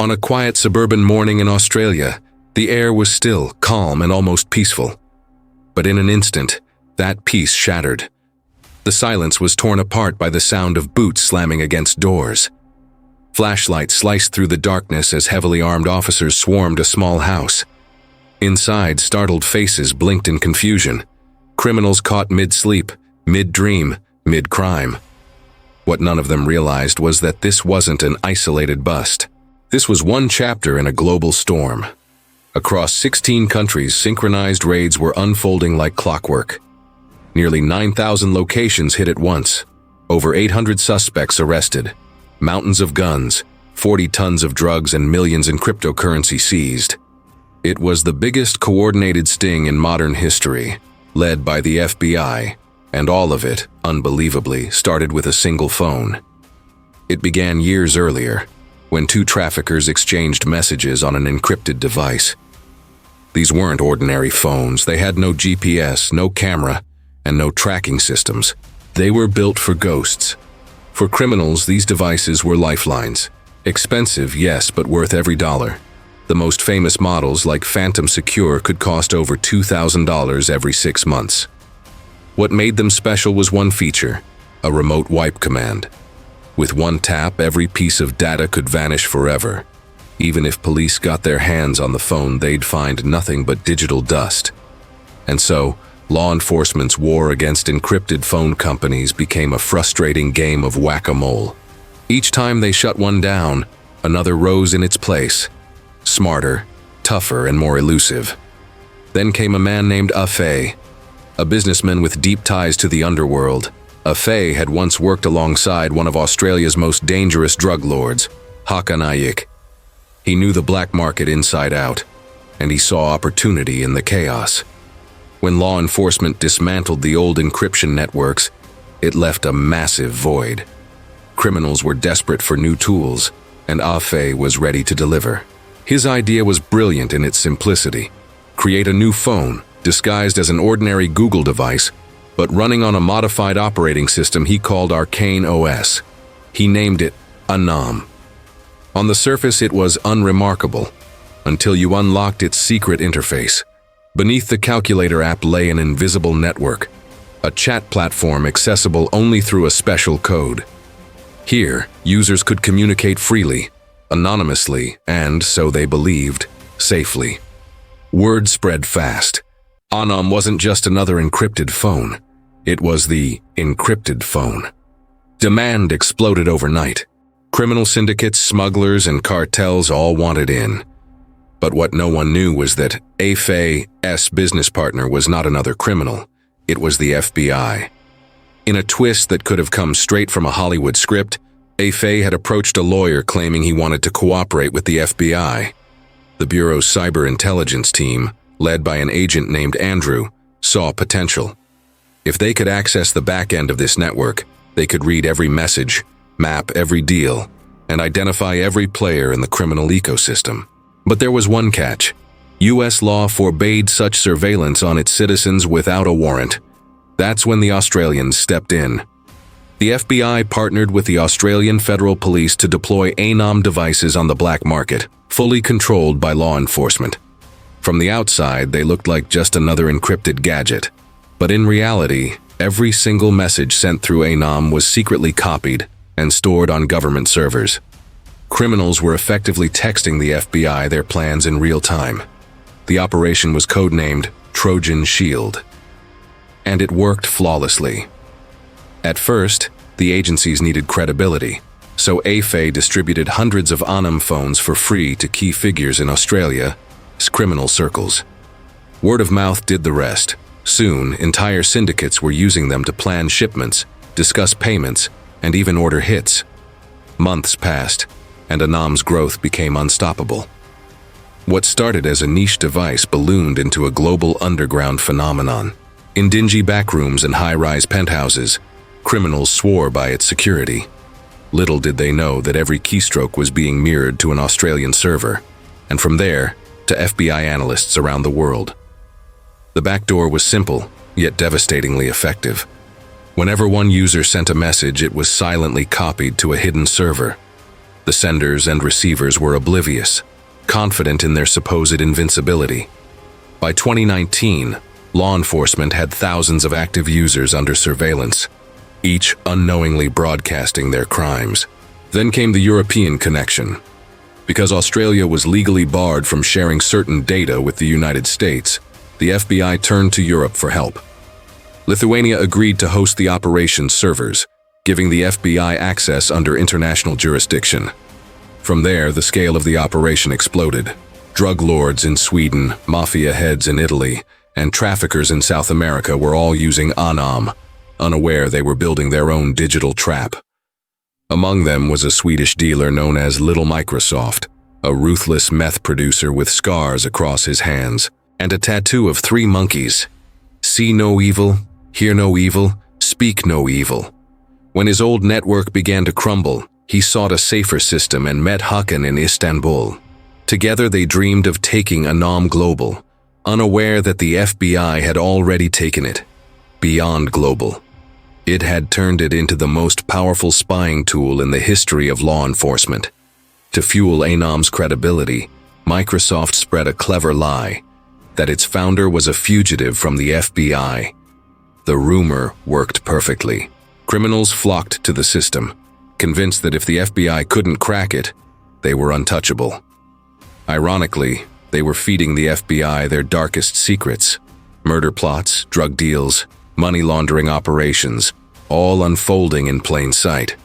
On a quiet suburban morning in Australia, the air was still, calm, and almost peaceful. But in an instant, that peace shattered. The silence was torn apart by the sound of boots slamming against doors. Flashlights sliced through the darkness as heavily armed officers swarmed a small house. Inside, startled faces blinked in confusion. Criminals caught mid-sleep, mid-dream, mid-crime. What none of them realized was that this wasn't an isolated bust. This was one chapter in a global storm. Across 16 countries, synchronized raids were unfolding like clockwork. Nearly 9,000 locations hit at once. Over 800 suspects arrested. Mountains of guns, 40 tons of drugs, and millions in cryptocurrency seized. It was the biggest coordinated sting in modern history, led by the FBI, and all of it, unbelievably, started with a single phone. It began years earlier, when two traffickers exchanged messages on an encrypted device. These weren't ordinary phones. They had no GPS, no camera, and no tracking systems. They were built for ghosts. For criminals, these devices were lifelines. Expensive, yes, but worth every dollar. The most famous models, like Phantom Secure, could cost over $2,000 every 6 months. What made them special was one feature: a remote wipe command. With one tap, every piece of data could vanish forever. Even if police got their hands on the phone, they'd find nothing but digital dust. And so, law enforcement's war against encrypted phone companies became a frustrating game of whack-a-mole. Each time they shut one down, another rose in its place. Smarter, tougher, and more elusive. Then came a man named Afe, a businessman with deep ties to the Underworld. Afe had once worked alongside one of Australia's most dangerous drug lords, Hakanayik. He knew the black market inside out, and he saw opportunity in the chaos. When law enforcement dismantled the old encryption networks, it left a massive void. Criminals were desperate for new tools, and Afe was ready to deliver. His idea was brilliant in its simplicity. Create a new phone, disguised as an ordinary Google device, but running on a modified operating system he called Arcane OS. He named it Anom. On the surface, it was unremarkable, until you unlocked its secret interface. Beneath the calculator app lay an invisible network, a chat platform accessible only through a special code. Here, users could communicate freely, anonymously, and, so they believed, safely. Word spread fast. Anom wasn't just another encrypted phone. It was the encrypted phone. Demand exploded overnight. Criminal syndicates, smugglers, and cartels all wanted in. But what no one knew was that Afe's business partner was not another criminal. It was the FBI. In a twist that could have come straight from a Hollywood script, Afe had approached a lawyer claiming he wanted to cooperate with the FBI. The Bureau's cyber intelligence team, led by an agent named Andrew, saw potential. If they could access the back end of this network, they could read every message, map every deal, and identify every player in the criminal ecosystem. But there was one catch. U.S. law forbade such surveillance on its citizens without a warrant. That's when the Australians stepped in. The FBI partnered with the Australian Federal Police to deploy Anom devices on the black market, fully controlled by law enforcement. From the outside, they looked like just another encrypted gadget. But in reality, every single message sent through Anom was secretly copied and stored on government servers. Criminals were effectively texting the FBI their plans in real time. The operation was codenamed Trojan Shield. And it worked flawlessly. At first, the agencies needed credibility, so Afe distributed hundreds of Anom phones for free to key figures in Australia's criminal circles. Word of mouth did the rest. Soon, entire syndicates were using them to plan shipments, discuss payments, and even order hits. Months passed, and Anom's growth became unstoppable. What started as a niche device ballooned into a global underground phenomenon. In dingy backrooms and high-rise penthouses, criminals swore by its security. Little did they know that every keystroke was being mirrored to an Australian server, and from there, to FBI analysts around the world. The backdoor was simple, yet devastatingly effective. Whenever one user sent a message, it was silently copied to a hidden server. The senders and receivers were oblivious, confident in their supposed invincibility. By 2019, law enforcement had thousands of active users under surveillance, each unknowingly broadcasting their crimes. Then came the European connection. Because Australia was legally barred from sharing certain data with the United States, the FBI turned to Europe for help. Lithuania agreed to host the operation's servers, giving the FBI access under international jurisdiction. From there, the scale of the operation exploded. Drug lords in Sweden, mafia heads in Italy, and traffickers in South America were all using Anom, unaware they were building their own digital trap. Among them was a Swedish dealer known as Little Microsoft, a ruthless meth producer with scars across his hands, and a tattoo of 3 monkeys. See no evil, hear no evil, speak no evil. When his old network began to crumble, he sought a safer system and met Hakan in Istanbul. Together they dreamed of taking Anom global, unaware that the FBI had already taken it beyond global. It had turned it into the most powerful spying tool in the history of law enforcement. To fuel Anom's credibility, Microsoft spread a clever lie that its founder was a fugitive from the FBI. The rumor worked perfectly. Criminals flocked to the system, convinced that if the FBI couldn't crack it, they were untouchable. Ironically, they were feeding the FBI their darkest secrets: murder plots, drug deals, money laundering operations, all unfolding in plain sight.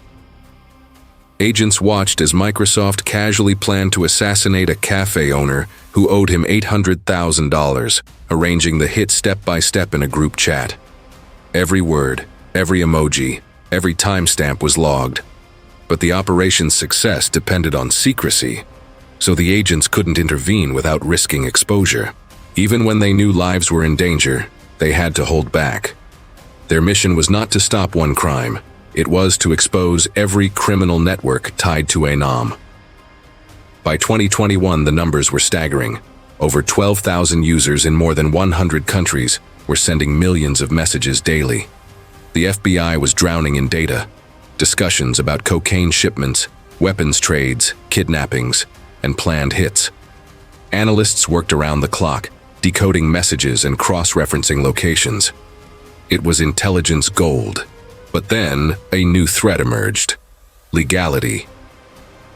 Agents watched as Microsoft casually planned to assassinate a cafe owner who owed him $800,000, arranging the hit step-by-step in a group chat. Every word, every emoji, every timestamp was logged. But the operation's success depended on secrecy, so the agents couldn't intervene without risking exposure. Even when they knew lives were in danger, they had to hold back. Their mission was not to stop one crime, it was to expose every criminal network tied to Anom. By 2021, the numbers were staggering. Over 12,000 users in more than 100 countries were sending millions of messages daily. The FBI was drowning in data, discussions about cocaine shipments, weapons trades, kidnappings, and planned hits. Analysts worked around the clock, decoding messages and cross-referencing locations. It was intelligence gold. But then, a new threat emerged: legality.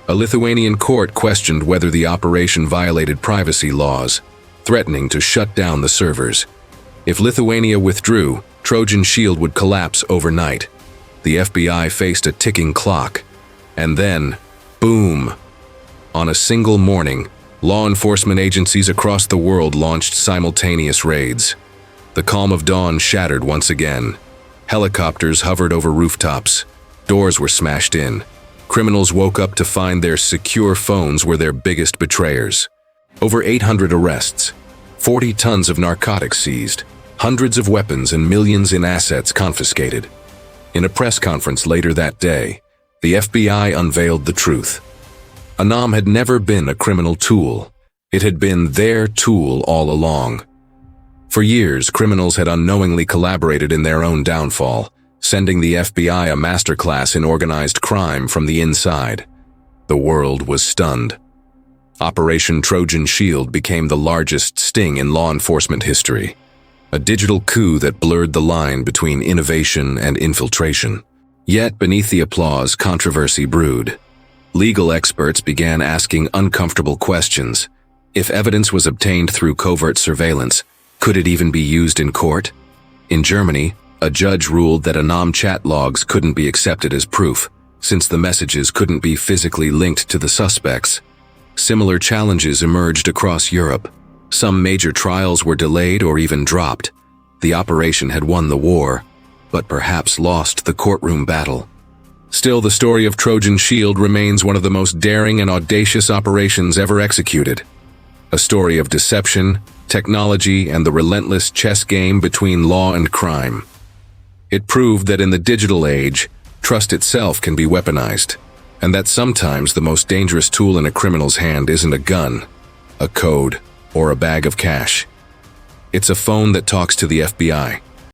A Lithuanian court questioned whether the operation violated privacy laws, threatening to shut down the servers. If Lithuania withdrew, Trojan Shield would collapse overnight. The FBI faced a ticking clock. And then, boom! On a single morning, law enforcement agencies across the world launched simultaneous raids. The calm of dawn shattered once again. Helicopters hovered over rooftops. Doors were smashed in. Criminals woke up to find their secure phones were their biggest betrayers. Over 800 arrests, 40 tons of narcotics seized, hundreds of weapons and millions in assets confiscated. In a press conference later that day, the FBI unveiled the truth. Anom had never been a criminal tool. It had been their tool all along. For years, criminals had unknowingly collaborated in their own downfall, sending the FBI a masterclass in organized crime from the inside. The world was stunned. Operation Trojan Shield became the largest sting in law enforcement history, a digital coup that blurred the line between innovation and infiltration. Yet beneath the applause, controversy brewed. Legal experts began asking uncomfortable questions. If evidence was obtained through covert surveillance, could it even be used in court? In Germany, a judge ruled that Anom chat logs couldn't be accepted as proof, since the messages couldn't be physically linked to the suspects. Similar challenges emerged across Europe. Some major trials were delayed or even dropped. The operation had won the war, but perhaps lost the courtroom battle. Still, the story of Trojan Shield remains one of the most daring and audacious operations ever executed. A story of deception, technology, and the relentless chess game between law and crime. It proved that in the digital age, trust itself can be weaponized, and that sometimes the most dangerous tool in a criminal's hand isn't a gun, a code, or a bag of cash. It's a phone that talks to the FBI.